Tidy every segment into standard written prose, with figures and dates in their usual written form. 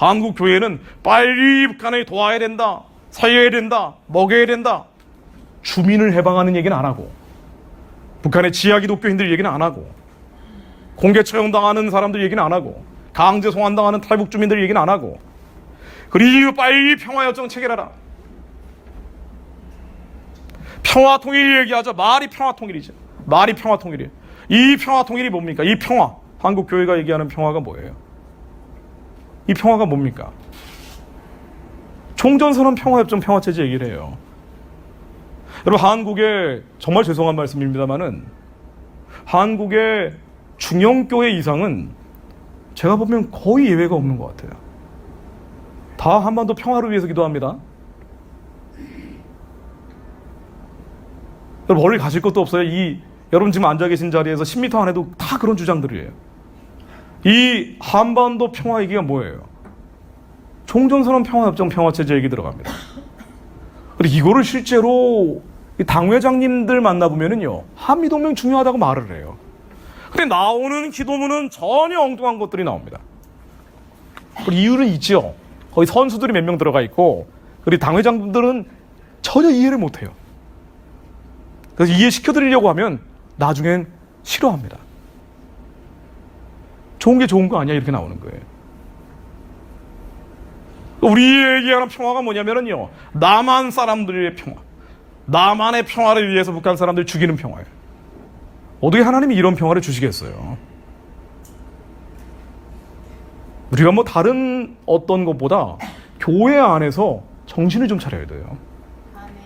한국 교회는 빨리 북한을 도와야 된다, 살려야 된다, 먹여야 된다. 주민을 해방하는 얘기는 안 하고, 북한의 지하 기독교인들 얘기는 안 하고, 공개 처형당하는 사람들 얘기는 안 하고, 강제 송환당하는 탈북 주민들 얘기는 안 하고, 그리고 빨리 평화협정 체결하라. 평화통일 얘기하죠. 말이 평화통일이죠. 말이 평화통일이에요. 이 평화통일이 뭡니까? 이 평화, 한국 교회가 얘기하는 평화가 뭐예요? 이 평화가 뭡니까? 종전선언 평화협정 평화체제 얘기를 해요. 여러분, 한국의, 정말 죄송한 말씀입니다만은, 한국의 중형교회 이상은 제가 보면 거의 예외가 없는 것 같아요. 다 한반도 평화를 위해서 기도합니다. 여러분, 멀리 가실 것도 없어요. 여러분 지금 앉아 계신 자리에서 10m 안에도 다 그런 주장들이에요. 이 한반도 평화 얘기가 뭐예요? 종전선언 평화협정 평화체제 얘기 들어갑니다. 그리고 이거를 실제로 당회장님들 만나보면은요, 한미동맹 중요하다고 말을 해요. 근데 나오는 기도문은 전혀 엉뚱한 것들이 나옵니다. 그리고 이유는 있죠. 거기 선수들이 몇 명 들어가 있고, 그리고 당회장분들은 전혀 이해를 못해요. 그래서 이해시켜드리려고 하면 나중엔 싫어합니다. 좋은 게 좋은 거 아니야, 이렇게 나오는 거예요. 우리 얘기하는 평화가 뭐냐면요, 남한 사람들의 평화, 남한의 평화를 위해서 북한 사람들 죽이는 평화예요. 어떻게 하나님이 이런 평화를 주시겠어요? 우리가 뭐 다른 어떤 것보다 교회 안에서 정신을 좀 차려야 돼요.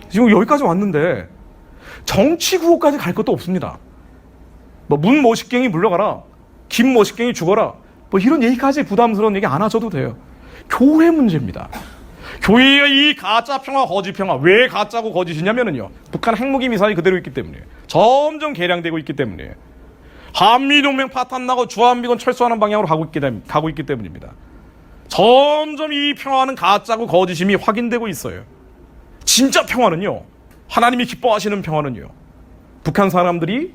지금 여기까지 왔는데 정치 구호까지 갈 것도 없습니다. 뭐 문머시갱이 물러가라, 김머시갱이 죽어라, 뭐 이런 얘기까지 부담스러운 얘기 안 하셔도 돼요. 교회 문제입니다. 교회의 이 가짜 평화, 거짓 평화, 왜 가짜고 거짓이냐면요, 북한 핵무기 미사일이 그대로 있기 때문이에요. 점점 개량되고 있기 때문이에요. 한미동맹 파탄나고 주한미군 철수하는 방향으로 가고 있기 때문입니다. 점점 이 평화는 가짜고 거짓임이 확인되고 있어요. 진짜 평화는요, 하나님이 기뻐하시는 평화는요, 북한 사람들이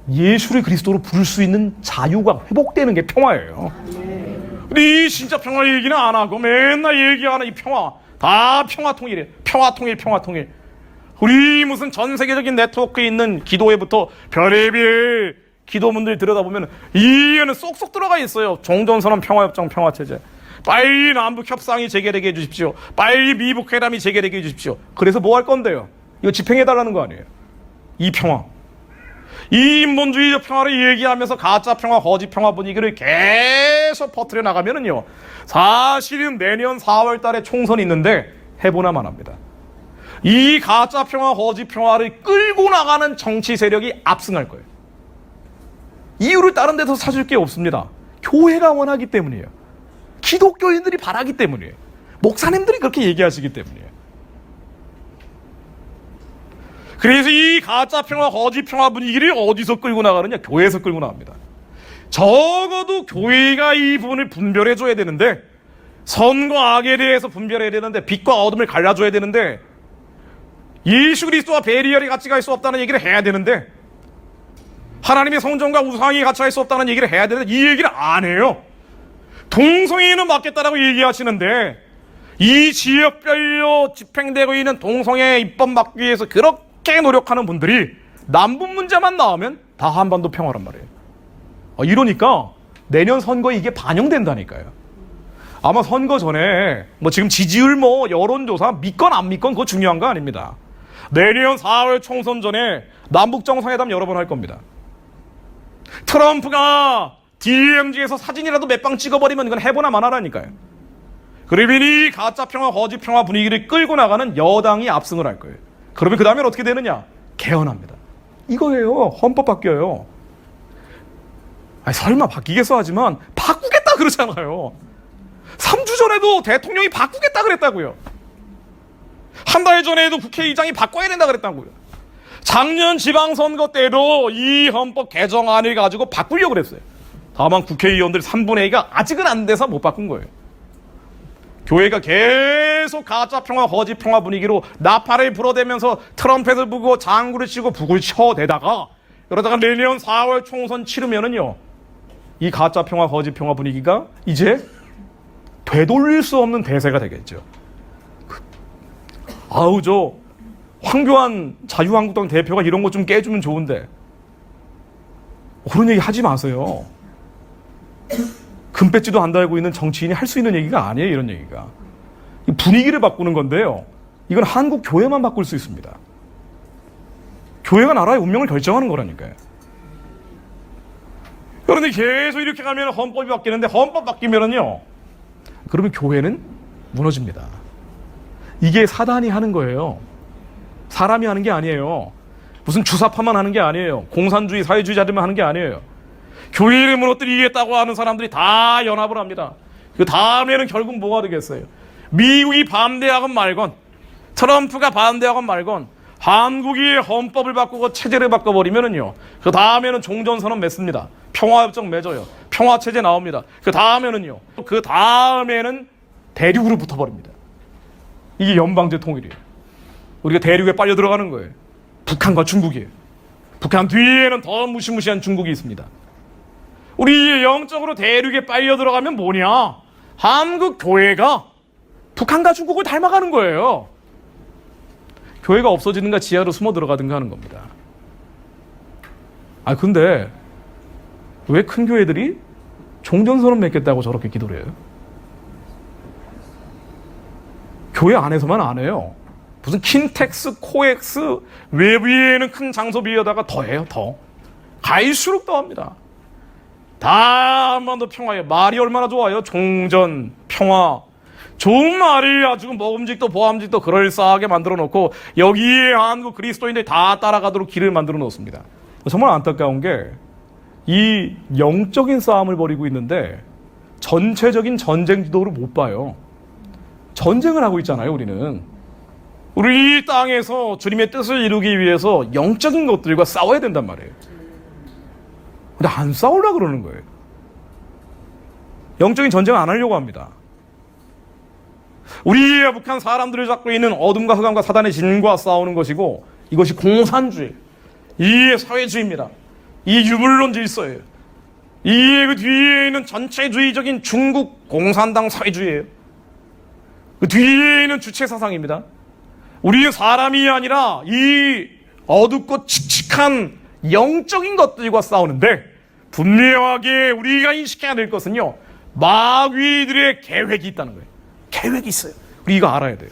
예수를 그리스도로 부를 수 있는 자유가 회복되는 게 평화예요. 근데 이 진짜 평화 얘기는 안 하고 맨날 얘기하는 이 평화, 다 평화통일이에요. 평화통일. 우리 무슨 전 세계적인 네트워크에 있는 기도회부터 별의별 기도문들 들여다보면 이에는 쏙쏙 들어가 있어요. 종전선언 평화협정 평화체제, 빨리 남북 협상이 재개되게 해주십시오, 빨리 미북 회담이 재개되게 해주십시오. 그래서 뭐 할 건데요? 이거 집행해달라는 거 아니에요? 이 평화, 이 인본주의적 평화를 얘기하면서 가짜 평화, 거짓 평화 분위기를 계속 퍼뜨려 나가면은요, 사실은 내년 4월 달에 총선이 있는데 해보나만 합니다. 이 가짜 평화, 거짓 평화를 끌고 나가는 정치 세력이 압승할 거예요. 이유를 다른 데서 찾을 게 없습니다. 교회가 원하기 때문이에요. 기독교인들이 바라기 때문이에요. 목사님들이 그렇게 얘기하시기 때문이에요. 그래서 이 가짜 평화, 거짓 평화 분위기를 어디서 끌고 나가느냐? 교회에서 끌고 나갑니다. 적어도 교회가 이 부분을 분별해줘야 되는데, 선과 악에 대해서 분별해야 되는데, 빛과 어둠을 갈라줘야 되는데, 예수 그리스도와 베리얼이 같이 갈 수 없다는 얘기를 해야 되는데, 하나님의 성전과 우상이 같이 갈 수 없다는 얘기를 해야 되는데, 이 얘기를 안 해요. 동성애는 맞겠다라고 얘기하시는데, 이 지역별로 집행되고 있는 동성애 입법 막기 위해서 그렇게 노력하는 분들이 남북 문제만 나오면 다 한반도 평화란 말이에요. 이러니까 내년 선거에 이게 반영된다니까요. 아마 선거 전에 뭐 지금 지지율 뭐 여론조사 믿건 안 믿건 그거 중요한 거 아닙니다. 내년 4월 총선 전에 남북 정상회담 여러 번 할 겁니다. 트럼프가 DMZ에서 사진이라도 몇 방 찍어버리면 이건 해보나 마나라니까요. 그러면 이 가짜 평화, 거짓 평화 분위기를 끌고 나가는 여당이 압승을 할 거예요. 그러면 그 다음엔 어떻게 되느냐? 개헌합니다. 이거예요. 헌법 바뀌어요. 아니, 설마 바뀌겠어 하지만 바꾸겠다 그러잖아요. 3주 전에도 대통령이 바꾸겠다 그랬다고요. 한 달 전에도 국회의장이 바꿔야 된다 그랬다고요. 작년 지방선거 때도 이 헌법 개정안을 가지고 바꾸려고 그랬어요. 다만 국회의원들 3분의 2가 아직은 안 돼서 못 바꾼 거예요. 교회가 계속 가짜 평화, 거짓 평화 분위기로 나팔을 불어대면서 트럼펫을 불고 장구를 치고 북을 쳐대다가, 그러다가 내년 4월 총선 치르면은요, 이 가짜 평화, 거짓 평화 분위기가 이제 되돌릴 수 없는 대세가 되겠죠. 아우, 저 황교안 자유한국당 대표가 이런 거 좀 깨주면 좋은데 그런 얘기 하지 마세요. 금배지도 안 달고 있는 정치인이 할 수 있는 얘기가 아니에요. 이런 얘기가. 분위기를 바꾸는 건데요. 이건 한국 교회만 바꿀 수 있습니다. 교회가 나라의 운명을 결정하는 거라니까요. 그런데 계속 이렇게 가면 헌법이 바뀌는데, 헌법 바뀌면은요, 그러면 교회는 무너집니다. 이게 사단이 하는 거예요. 사람이 하는 게 아니에요. 무슨 주사파만 하는 게 아니에요. 공산주의, 사회주의자들만 하는 게 아니에요. 교회를 무너뜨리겠다고 하는 사람들이 다 연합을 합니다. 그 다음에는 결국 뭐가 되겠어요? 미국이 반대하건 말건, 트럼프가 반대하건 말건, 한국이 헌법을 바꾸고 체제를 바꿔버리면은요, 그 다음에는 종전선언 맺습니다. 평화협정 맺어요. 평화체제 나옵니다. 그 다음에는요, 그 다음에는 대륙으로 붙어버립니다. 이게 연방제 통일이에요. 우리가 대륙에 빨려 들어가는 거예요. 북한과 중국이에요. 북한 뒤에는 더 무시무시한 중국이 있습니다. 우리 영적으로 대륙에 빨려 들어가면 뭐냐? 한국 교회가 북한과 중국을 닮아가는 거예요. 교회가 없어지는가 지하로 숨어 들어가든가 하는 겁니다. 아, 근데 왜 큰 교회들이 종전선언 맺겠다고 저렇게 기도를 해요? 교회 안에서만 안 해요. 무슨 킨텍스, 코엑스, 외부에는 큰 장소 비에다가 더해요, 더. 갈수록 더합니다. 다 한반도 평화에 말이 얼마나 좋아요. 종전, 평화. 좋은 말이 아주 먹음직도 보암직도 그럴싸하게 만들어 놓고 여기에 한국 그리스도인들이 다 따라가도록 길을 만들어 놓습니다. 정말 안타까운 게 이 영적인 싸움을 벌이고 있는데 전체적인 전쟁 지도를 못 봐요. 전쟁을 하고 있잖아요, 우리는. 우리 이 땅에서 주님의 뜻을 이루기 위해서 영적인 것들과 싸워야 된단 말이에요. 근데 안 싸우려고 그러는 거예요. 영적인 전쟁을 안 하려고 합니다. 우리의 북한 사람들을 잡고 있는 어둠과 흑암과 사단의 진과 싸우는 것이고, 이것이 공산주의, 이 사회주의입니다. 이 유물론 질서예요. 이 그 뒤에 있는 전체주의적인 중국 공산당 사회주의예요. 그 뒤에 있는 주체 사상입니다. 우리는 사람이 아니라 이 어둡고 칙칙한 영적인 것들과 싸우는데, 분명하게 우리가 인식해야 될 것은요, 마귀들의 계획이 있다는 거예요. 계획이 있어요. 우리 이거 알아야 돼요.